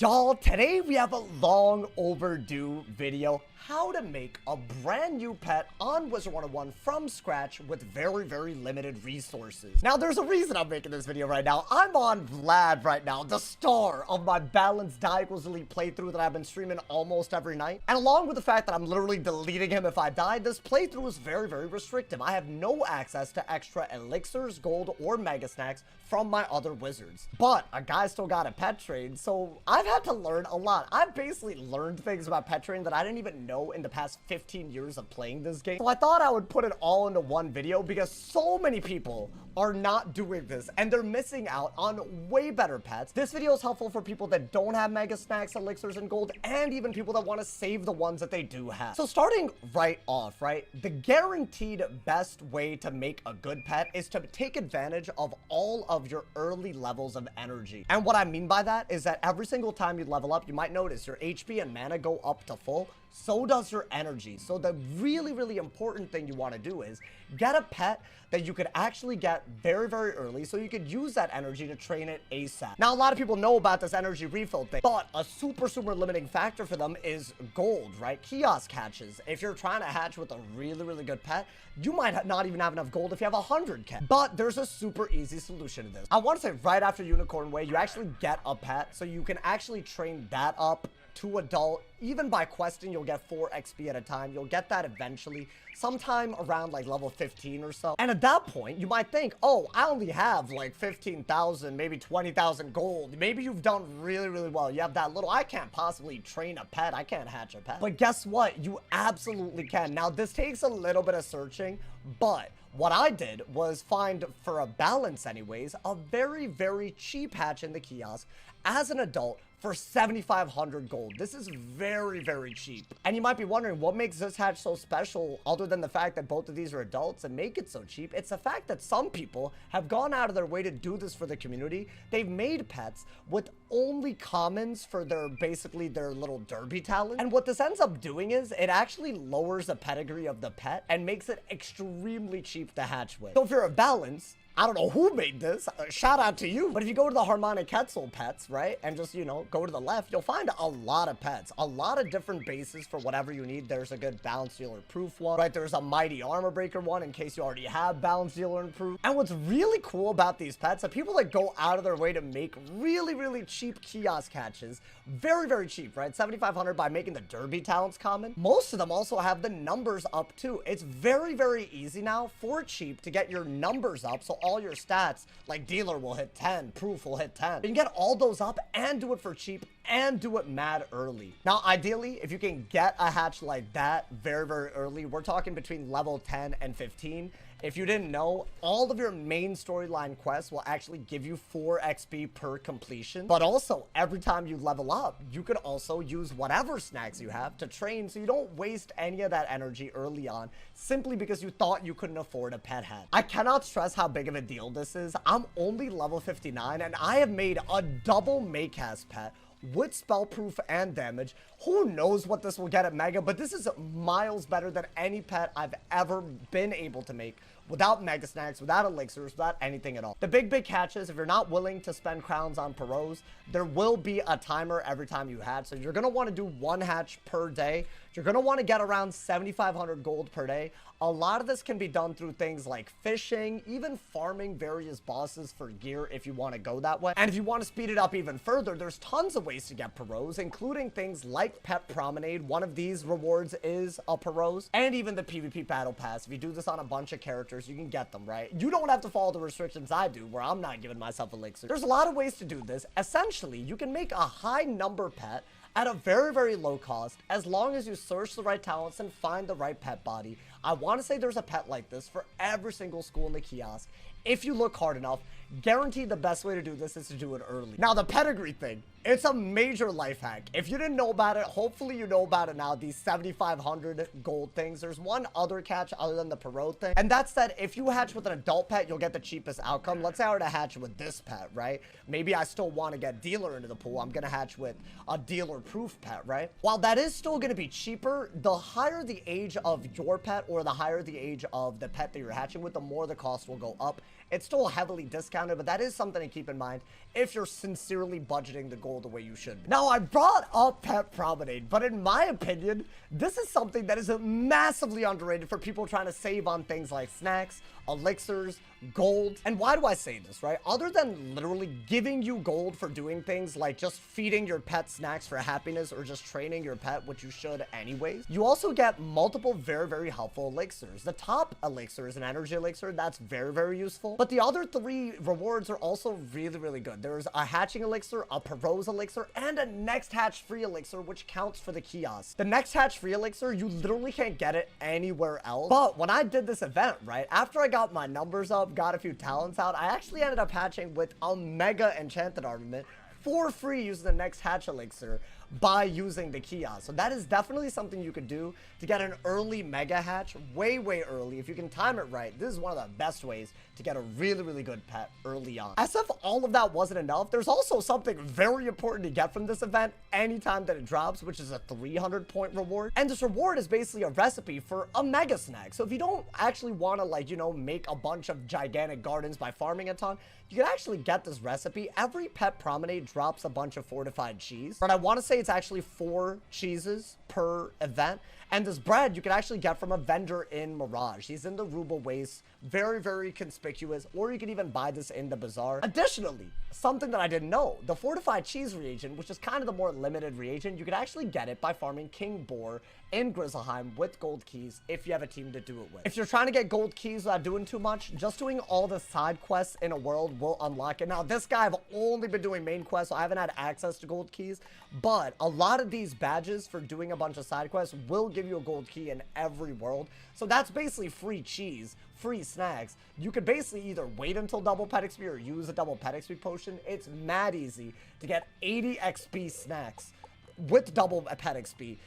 Y'all, today we have a long overdue video, how to make a brand new pet on Wizard101 from scratch with very limited resources. Now, there's a reason I'm making this video right now. I'm on Vlad right now, the star of my balanced die equals elite playthrough that I've been streaming almost every night. And along with the fact that I'm literally deleting him if I die, this playthrough is very restrictive. I have no access to extra elixirs, gold, or mega snacks from my other wizards. But a guy still got a pet trade, so I've had to learn a lot. I've basically learned things about pet trading that I didn't even know in the past 15 years of playing this game. So I thought I would put it all into one video because so many people are not doing this and they're missing out on way better pets. This video is helpful for people that don't have mega snacks, elixirs, and gold, and even people that want to save the ones that they do have. So starting right off, right, the guaranteed best way to make a good pet is to take advantage of all of your early levels of energy. And what I mean by that is that every single time you level up, you might notice your HP and mana go up to full. So does your energy. So the really important thing you want to do is get a pet that you could actually get very early so you could use that energy to train it ASAP. Now, a lot of people know about this energy refill thing, but a super limiting factor for them is gold, right? Kiosk hatches. If you're trying to hatch with a really good pet, you might not even have enough gold if you have 100k. But there's a super easy solution to this. I want to say right after Unicorn Way, you actually get a pet so you can actually train that up to adult. Even by questing, you'll get 4 XP at a time. You'll get that eventually, sometime around like level 15 or so. And at that point, you might think, oh, I only have like 15,000, maybe 20,000 gold. Maybe you've done really well. You have that little. I can't possibly train a pet. I can't hatch a pet. But guess what? You absolutely can. Now, this takes a little bit of searching, but what I did was find, for a balance anyways, a very cheap hatch in the kiosk as an adult for 7,500 gold. This is very cheap. And you might be wondering, what makes this hatch so special other than the fact that both of these are adults and make it so cheap? It's the fact that some people have gone out of their way to do this for the community. They've made pets with only commons for basically their little derby talent. And what this ends up doing is it actually lowers the pedigree of the pet and makes it extremely cheap to hatch with. So if you're a balance, I don't know who made this, shout out to you. But if you go to the Harmonic Quetzal pets, right, and just, you know, go to the left, you'll find a lot of pets, a lot of different bases for whatever you need. There's a good balance dealer proof one, right? There's a mighty armor breaker one in case you already have balance dealer and proof. And what's really cool about these pets are people that go out of their way to make really cheap kiosk hatches, very cheap, right? 7,500 by making the derby talents common. Most of them also have the numbers up too. It's very easy now for cheap to get your numbers up, so all your stats, like dealer will hit 10, proof will hit 10. You can get all those up and do it for cheap and do it mad early. Now, ideally, if you can get a hatch like that very early, we're talking between level 10 and 15. If you didn't know, all of your main storyline quests will actually give you 4 XP per completion. But also, every time you level up, you could also use whatever snacks you have to train so you don't waste any of that energy early on simply because you thought you couldn't afford a pet hat. I cannot stress how big of a deal this is. I'm only level 59 and I have made a double Maycast pet with spell proof and damage. Who knows what this will get at Mega, but this is miles better than any pet I've ever been able to make without Mega Snacks, without elixirs, without anything at all. The big catch is if you're not willing to spend crowns on Perros, there will be a timer every time you hatch. So you're going to want to do 1 hatch per day. You're going to want to get around 7,500 gold per day. A lot of this can be done through things like fishing, even farming various bosses for gear if you want to go that way. And if you want to speed it up even further, there's tons of ways to get Perros, including things like Pet Promenade. One of these rewards is a Perros, and even the PvP Battle Pass. If you do this on a bunch of characters, you can get them, right? You don't have to follow the restrictions I do, where I'm not giving myself elixir. There's a lot of ways to do this. Essentially, you can make a high number pet at a very low cost, as long as you search the right talents and find the right pet body. I want to say there's a pet like this for every single school in the kiosk. If you look hard enough, guaranteed the best way to do this is to do it early. Now, the pedigree thing, it's a major life hack. If you didn't know about it, hopefully you know about it now, these 7,500 gold things. There's one other catch other than the Perot thing, and that's that if you hatch with an adult pet, you'll get the cheapest outcome. Let's say I were to hatch with this pet, right? Maybe I still want to get dealer into the pool. I'm going to hatch with a dealer proof pet, right? While that is still going to be cheaper, the higher the age of your pet or the higher the age of the pet that you're hatching with, the more the cost will go up. It's still heavily discounted, but that is something to keep in mind if you're sincerely budgeting the goal the way you should. Now, I brought up Pet Promenade, but in my opinion, this is something that is massively underrated for people trying to save on things like snacks, elixirs, gold. And why do I say this, right? Other than literally giving you gold for doing things like just feeding your pet snacks for happiness or just training your pet, which you should anyways, you also get multiple very, very helpful elixirs. The top elixir is an energy elixir. That's very, very useful. But the other 3 rewards are also really, really good. There's a hatching elixir, a perose elixir, and a next hatch free elixir, which counts for the kiosk. The next hatch free elixir, you literally can't get it anywhere else. But when I did this event, right, after I got my numbers up, got a few talents out, I actually ended up hatching with a mega enchanted armament for free using the next hatch elixir by using the kiosk. So that is definitely something you could do to get an early mega hatch way, way early. If you can time it right, this is one of the best ways to get a really, really good pet early on. As if all of that wasn't enough, there's also something very important to get from this event anytime that it drops, which is a 300-point reward. And this reward is basically a recipe for a mega snack. So if you don't actually want to, like, you know, make a bunch of gigantic gardens by farming a ton, you can actually get this recipe. Every Pet Promenade drops a bunch of fortified cheese, but I want to say it's actually 4 cheeses per event. And this bread you can actually get from a vendor in Mirage. He's in the Ruble Waste. Very, very conspicuous. Or you can even buy this in the bazaar. Additionally, something that I didn't know, the fortified cheese reagent, which is kind of the more limited reagent, you can actually get it by farming King Boar in Grizzleheim with gold keys if you have a team to do it with. If you're trying to get gold keys without doing too much, just doing all the side quests in a world will unlock it. Now, this guy, I've only been doing main quests, so I haven't had access to gold keys, but a lot of these badges for doing a bunch of side quests will give you a gold key in every world. So that's basically free cheese, free snacks. You could basically either wait until double pet XP or use a double pet XP potion. It's mad easy to get 80 XP snacks with double pet XP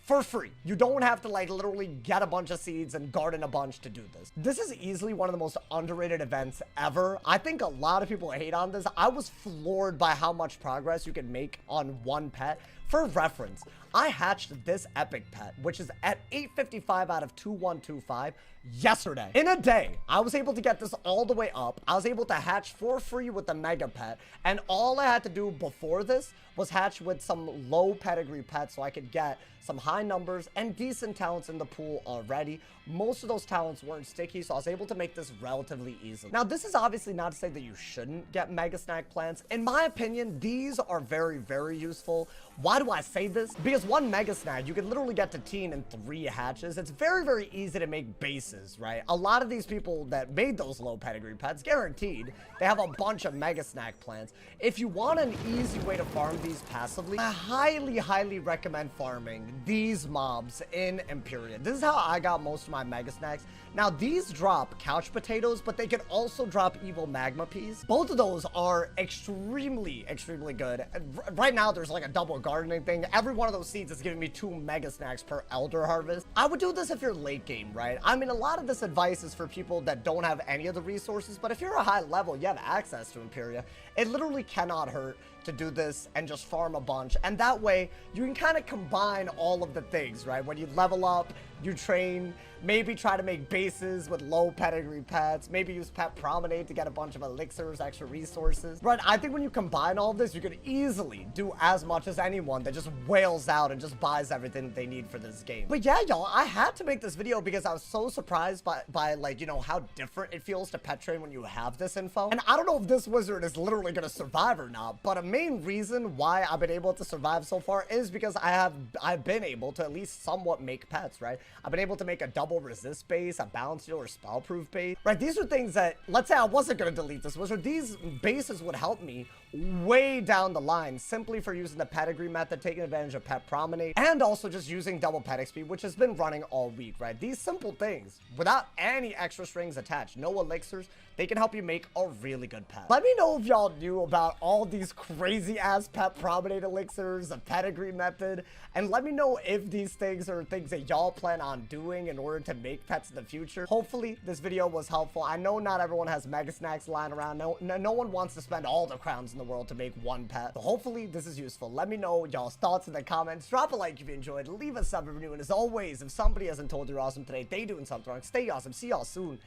for free. You don't have to, like, literally get a bunch of seeds and garden a bunch to do this. This is easily one of the most underrated events ever. I think a lot of people hate on this. I was floored by how much progress you can make on one pet. For reference, I hatched this epic pet, which is at 855 out of 2125 yesterday. In a day, I was able to get this all the way up. I was able to hatch for free with the mega pet, and all I had to do before this was hatch with some low pedigree pets so I could get some high numbers and decent talents in the pool already. Most of those talents weren't sticky, so I was able to make this relatively easily. Now, this is obviously not to say that you shouldn't get mega snack plants. In my opinion, these are very, very useful. Why do I say this? Because one mega snack, you can literally get to teen in 3 hatches. It's very, very easy to make bases, right? A lot of these people that made those low pedigree pets, guaranteed, they have a bunch of mega snack plants. If you want an easy way to farm these passively, I highly, highly recommend farming these mobs in Empyrea. This is how I got most of my mega snacks. Now, these drop couch potatoes, but they can also drop evil magma peas. Both of those are extremely, extremely good. Right now, there's like a double gardening thing. Every one of those seeds is giving me 2 mega snacks per elder harvest. I would do this if you're late game, right? I mean, a lot of this advice is for people that don't have any of the resources, but if you're a high level, you have access to Empyrea. It literally cannot hurt to do this and just farm a bunch, and that way you can kind of combine all of the things, right? When you level up, you train, maybe try to make bases with low pedigree pets, maybe use Pet Promenade to get a bunch of elixirs, extra resources. But I think when you combine all of this, you could easily do as much as anyone that just wails out and just buys everything that they need for this game. But yeah, y'all, I had to make this video because I was so surprised by like, you know, how different it feels to pet train when you have this info. And I don't know if this wizard is literally gonna survive or not, but a main reason why I've been able to survive so far is because I've been able to at least somewhat make pets, right? I've been able to make a double resist base, a balance heal, or spell-proof base, right? These are things that, let's say I wasn't going to delete this wizard, these bases would help me way down the line simply for using the pedigree method, taking advantage of Pet Promenade, and also just using double pet XP, which has been running all week, right? These simple things, without any extra strings attached, no elixirs, they can help you make a really good pet. Let me know if y'all knew about all these crazy-ass Pet Promenade elixirs, the pedigree method, and let me know if these things are things that y'all plan on doing in order to make pets in the future. Hopefully, this video was helpful. I know not everyone has mega snacks lying around. No one wants to spend all the crowns in the world to make one pet. So hopefully, this is useful. Let me know y'all's thoughts in the comments. Drop a like if you enjoyed. Leave a sub if you're new. And as always, if somebody hasn't told you you're awesome today, they doing something wrong. Stay awesome. See y'all soon.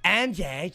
And yeah.